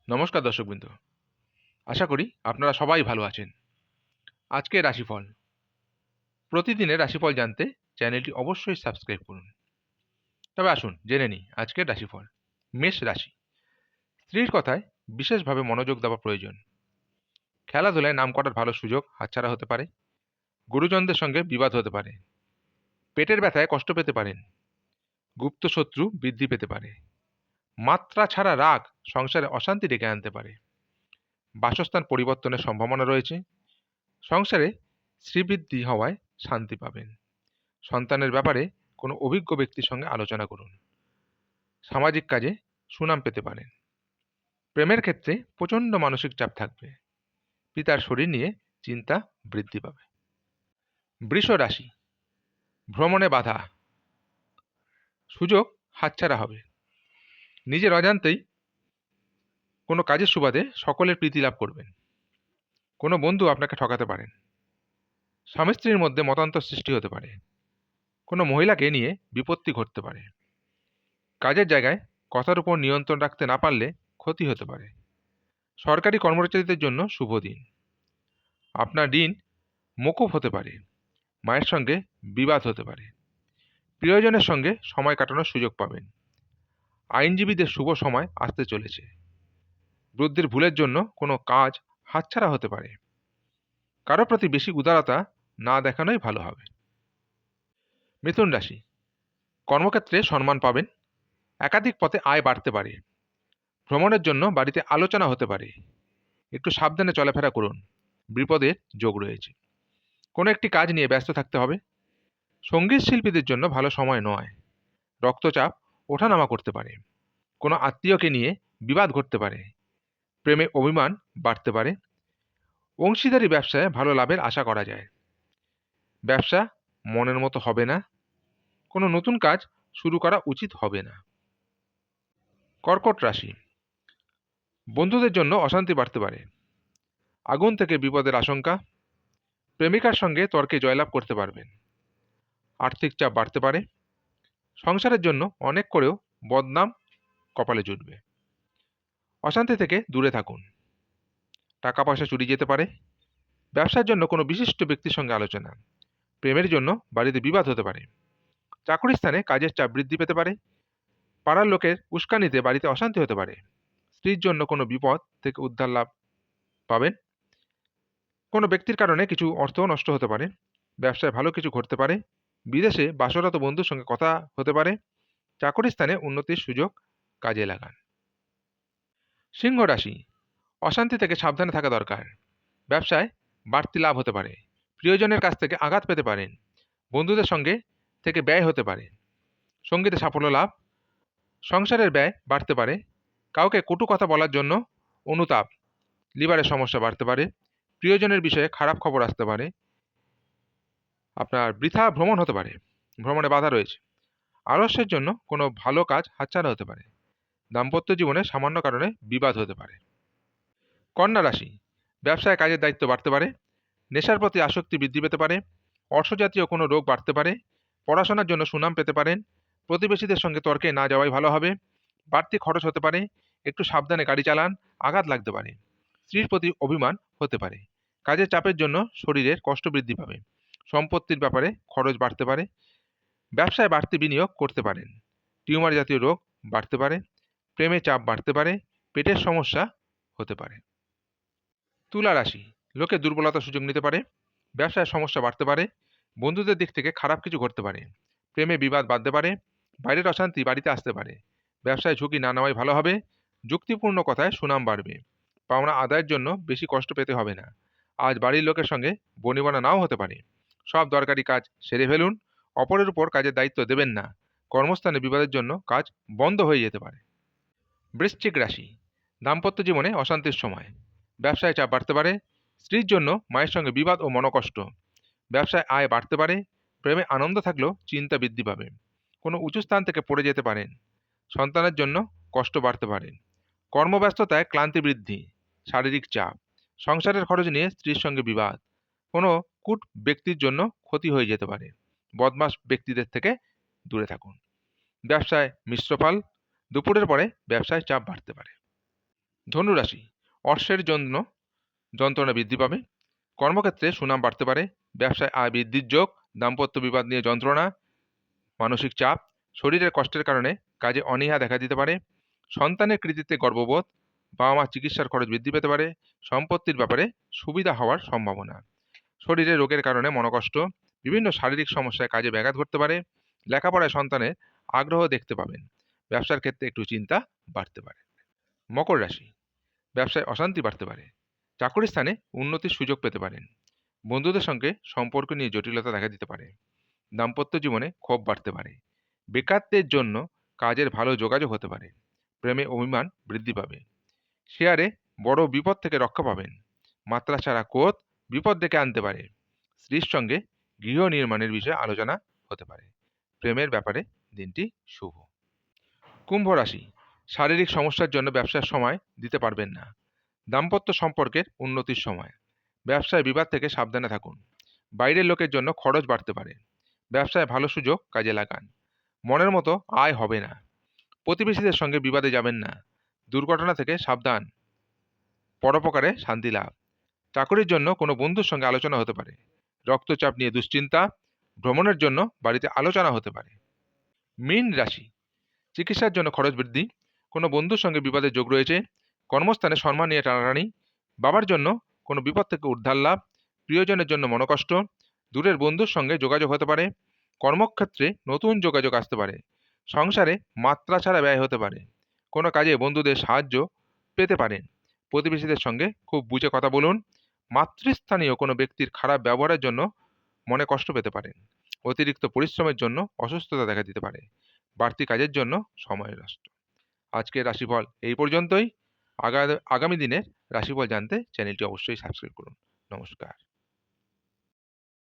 নমস্কার দর্শকবৃন্দ, আশা করি আপনারা সবাই ভালো আছেন। আজকে রাশিফল, প্রতিদিনের রাশিফল জানতে চ্যানেলটি অবশ্যই সাবস্ক্রাইব করুন। তবে আসুন জেনে নিই আজকের রাশিফল। মেষ রাশি, স্ত্রীর কথায় বিশেষভাবে মনোযোগ দেওয়া প্রয়োজন। খেলাধুলায় নাম করার ভালো সুযোগ হাতছাড়া হতে পারে। গুরুজনদের সঙ্গে বিবাদ হতে পারে। পেটের ব্যথায় কষ্ট পেতে পারেন। গুপ্ত শত্রু বৃদ্ধি পেতে পারে। মাত্রা ছাড়া রাগ সংসারে অশান্তি ডেকে আনতে পারে। বাসস্থান পরিবর্তনের সম্ভাবনা রয়েছে। সংসারে শ্রীবৃদ্ধি হওয়ায় শান্তি পাবেন। সন্তানের ব্যাপারে কোনো অভিজ্ঞ ব্যক্তির সঙ্গে আলোচনা করুন। সামাজিক কাজে সুনাম পেতে পারেন। প্রেমের ক্ষেত্রে প্রচণ্ড মানসিক চাপ থাকবে। পিতার শরীর নিয়ে চিন্তা বৃদ্ধি পাবে। বৃষ রাশি, ভ্রমণে বাধা, সুযোগ হাতছাড়া হবে। নিজের অজান্তেই কোনো কাজের সুবাদে সকলের প্রীতি লাভ করবেন। কোনো বন্ধু আপনাকে ঠকাতে পারেন। স্বামী স্ত্রীর মধ্যে মতান্তর সৃষ্টি হতে পারে। কোনো মহিলাকে নিয়ে বিপত্তি ঘটতে পারে। কাজের জায়গায় কথার উপর নিয়ন্ত্রণ রাখতে না পারলে ক্ষতি হতে পারে। সরকারি কর্মচারীদের জন্য শুভ দিন। আপনার দিন মকুব হতে পারে। মায়ের সঙ্গে বিবাদ হতে পারে। প্রিয়জনের সঙ্গে সময় কাটানোর সুযোগ পাবেন। আইনজীবীদের শুভ সময় আসতে চলেছে। বুদ্ধির ভুলের জন্য কোনো কাজ হাতছাড়া হতে পারে। কারো প্রতি বেশি উদারতা না দেখানোই ভালো হবে। মিথুন রাশি, কর্মক্ষেত্রে সম্মান পাবেন। একাধিক পথে আয় বাড়তে পারে। ভ্রমণের জন্য বাড়িতে আলোচনা হতে পারে। একটু সাবধানে চলাফেরা করুন। বিপদের যোগ রয়েছে। কোনো একটি কাজ নিয়ে ব্যস্ত থাকতে হবে। সঙ্গীত শিল্পীদের জন্য ভালো সময় নয়। রক্তচাপ ওঠানামা করতে পারে। কোনো আত্মীয়কে নিয়ে বিবাদ ঘটতে পারে। প্রেমে অভিমান বাড়তে পারে। অংশীদারি ব্যবসায় ভালো লাভের আশা করা যায়। ব্যবসা মনের মতো হবে না। কোনো নতুন কাজ শুরু করা উচিত হবে না। কর্কট রাশি, বন্ধুদের জন্য অশান্তি বাড়তে পারে। আগুন থেকে বিপদের আশঙ্কা। প্রেমিকার সঙ্গে তর্কে জয়লাভ করতে পারবেন। আর্থিক চাপ বাড়তে পারে। সংসারের জন্য অনেক করেও বদনাম কপালে জুটবে। অশান্তি থেকে দূরে থাকুন। টাকা পয়সা চুরি যেতে পারে। ব্যবসার জন্য কোনো বিশিষ্ট ব্যক্তির সঙ্গে আলোচনা। প্রেমের জন্য বাড়িতে বিবাদ হতে পারে। চাকরি স্থানে কাজের চাপ বৃদ্ধি পেতে পারে। পাড়ার লোকের উস্কানিতে বাড়িতে অশান্তি হতে পারে। স্ত্রীর জন্য কোনো বিপদ থেকে উদ্ধার লাভ পাবেন। কোনো ব্যক্তির কারণে কিছু অর্থ নষ্ট হতে পারে। ব্যবসায় ভালো কিছু ঘটতে পারে। বিদেশে বাসরত বন্ধুর সঙ্গে কথা হতে পারে। চাকরি স্থানে উন্নতির সুযোগ কাজে লাগান। সিংহ রাশি, অশান্তি থেকে সাবধানে থাকা দরকার। ব্যবসায় বাড়তি লাভ হতে পারে। প্রিয়জনের কাছ থেকে আঘাত পেতে পারেন। বন্ধুদের সঙ্গে থেকে ব্যয় হতে পারে। সঙ্গীতে সাফল্য লাভ। সংসারের ব্যয় বাড়তে পারে। কাউকে কটু কথা বলার জন্য অনুতাপ। লিভারের সমস্যা বাড়তে পারে। প্রিয়জনের বিষয়ে খারাপ খবর আসতে পারে। আপনার বৃথা ভ্রমণ হতে পারে। ভ্রমণে বাধা রয়েছে। আলস্যের জন্য কোনো ভালো কাজ হাতছাড়া হতে পারে। দাম্পত্য জীবনে সামান্য কারণে বিবাদ হতে পারে। কন্যা রাশি, ব্যবসায় কাজের দায়িত্ব বাড়তে পারে। নেশার প্রতি আসক্তি বৃদ্ধি পেতে পারে। অর্শজাতীয় কোনো রোগ বাড়তে পারে। পড়াশোনার জন্য সুনাম পেতে পারেন। প্রতিবেশীদের সঙ্গে তর্কে না যাওয়াই ভালো হবে। বাড়তি খরচ হতে পারে। একটু সাবধানে গাড়ি চালান। আঘাত লাগতে পারে। স্ত্রীর প্রতি অভিমান হতে পারে। কাজের চাপের জন্য শরীরের কষ্ট বৃদ্ধি পাবে। সম্পত্তির ব্যাপারে খরচ বাড়তে পারে। ব্যবসায় বাড়তি বিনিয়োগ করতে পারেন। টিউমার জাতীয় রোগ বাড়তে পারে। প্রেমে চাপ বাড়তে পারে। পেটের সমস্যা হতে পারে। তুলা রাশি, লোকে দুর্বলতার সুযোগ নিতে পারে। ব্যবসায় সমস্যা বাড়তে পারে। বন্ধুদের দিক থেকে খারাপ কিছু ঘটতে পারে। প্রেমে বিবাদ বাড়তে পারে। বাইরের অশান্তি বাড়িতে আসতে পারে। ব্যবসায় ঝুঁকি না নেওয়াই ভালো হবে। যুক্তিপূর্ণ কথায় সুনাম বাড়বে। পাওনা আদায়ের জন্য বেশি কষ্ট পেতে হবে না। আজ বাড়ির লোকের সঙ্গে বনিবনা নাও হতে পারে। সব দরকারি কাজ সেরে ফেলুন। অপরের উপর কাজের দায়িত্ব দেবেন না। কর্মস্থানে বিবাদের জন্য কাজ বন্ধ হয়ে যেতে পারে। বৃশ্চিক রাশি, দাম্পত্য জীবনে অশান্তির সময়। ব্যবসায় চাপ বাড়তে পারে। স্ত্রীর জন্য মায়ের সঙ্গে বিবাদ ও মনোকষ্ট। ব্যবসায় আয় বাড়তে পারে। প্রেমে আনন্দ থাকলেও চিন্তা বৃদ্ধি পাবে। কোনো উঁচু স্থান থেকে পড়ে যেতে পারেন। সন্তানের জন্য কষ্ট বাড়তে পারে। কর্মব্যস্ততায় ক্লান্তি বৃদ্ধি। শারীরিক চাপ। সংসারের খরচ নিয়ে স্ত্রীর সঙ্গে বিবাদ। কোনো কূট ব্যক্তির জন্য ক্ষতি হয়ে যেতে পারে। বদমাশ ব্যক্তিদের থেকে দূরে থাকুন। ব্যবসায় মিশ্র ফল। দুপুরের পরে ব্যবসায় চাপ বাড়তে পারে। ধনুরাশি, অর্থের জন্য যন্ত্রণা বৃদ্ধি পাবে, কর্মক্ষেত্রে সুনাম বাড়তে পারে, ব্যবসায় আয় বৃদ্ধির যোগ, দাম্পত্য বিবাদ নিয়ে যন্ত্রণা, মানসিক চাপ, শরীরের কষ্টের কারণে কাজে অনীহা দেখা দিতে পারে, সন্তানের কৃতিত্বে গর্ববোধ, বাবা মা চিকিৎসার খরচ বৃদ্ধি পেতে পারে, সম্পত্তির ব্যাপারে সুবিধা হওয়ার সম্ভাবনা, শরীরে রোগের কারণে মনোকষ্ট, বিভিন্ন শারীরিক সমস্যায় কাজে ব্যাঘাত ঘটতে পারে, লেখাপড়ায় সন্তানের আগ্রহ দেখতে পাবেন, ব্যবসার ক্ষেত্রে একটু চিন্তা বাড়তে পারে। মকর রাশি, ব্যবসায় অশান্তি বাড়তে পারে, চাকরি স্থানে উন্নতির সুযোগ পেতে পারেন, বন্ধুদের সঙ্গে সম্পর্ক নিয়ে জটিলতা দেখা দিতে পারে, দাম্পত্য জীবনে ক্ষোভ বাড়তে পারে, বেকারদের জন্য কাজের ভালো যোগাযোগ হতে পারে, প্রেমে অভিমান বৃদ্ধি পাবে, শেয়ারে বড় বিপদ থেকে রক্ষা পাবেন, মাত্রা ছাড়া ক্রোধ বিপদ ডেকে আনতে পারে, স্ত্রীর সঙ্গে গৃহ নির্মাণের বিষয়ে আলোচনা হতে পারে, প্রেমের ব্যাপারে দিনটি শুভ। কুম্ভ রাশি, শারীরিক সমস্যার জন্য ব্যবসার সময় দিতে পারবেন না, দাম্পত্য সম্পর্কের উন্নতির সময়, ব্যবসায় বিবাদ থেকে সাবধানে থাকুন, বাইরের লোকের জন্য খরচ বাড়তে পারে, ব্যবসায় ভালো সুযোগ কাজে লাগান, মনের মতো আয় হবে না, প্রতিবেশীদের সঙ্গে বিবাদে যাবেন না, দুর্ঘটনা থেকে সাবধান, পরোপকারে শান্তি লাভ, চাকরির জন্য কোনো বন্ধুর সঙ্গে আলোচনা হতে পারে, রক্তচাপ নিয়ে দুশ্চিন্তা, ভ্রমণের জন্য বাড়িতে আলোচনা হতে পারে। মীন রাশি, চিকিৎসার জন্য খরচ বৃদ্ধি, কোনো বন্ধুর সঙ্গে বিবাদের যোগ রয়েছে, কর্মস্থানে সম্মান নিয়ে টানাটানি, বাবার জন্য কোনো বিপদ থেকে উদ্ধার লাভ, প্রিয়জনের জন্য মনোকষ্ট, দূরের বন্ধুর সঙ্গে যোগাযোগ হতে পারে, কর্মক্ষেত্রে নতুন যোগাযোগ আসতে পারে, সংসারে মাত্রা ছাড়া ব্যয় হতে পারে, কোনো কাজে বন্ধুদের সাহায্য পেতে পারেন, প্রতিবেশীদের সঙ্গে খুব বুঝে কথা বলুন, মাতৃস্থানীয় কোনো ব্যক্তির খারাপ ব্যবহারের জন্য মনে কষ্ট পেতে পারেন, অতিরিক্ত পরিশ্রমের জন্য অসুস্থতা দেখা দিতে পারে, বাড়তি কাজের জন্য সময় নষ্ট। আজকের রাশিফল এই পর্যন্তই। আগামী দিনের রাশিফল জানতে চ্যানেলটি অবশ্যই সাবস্ক্রাইব করুন। নমস্কার।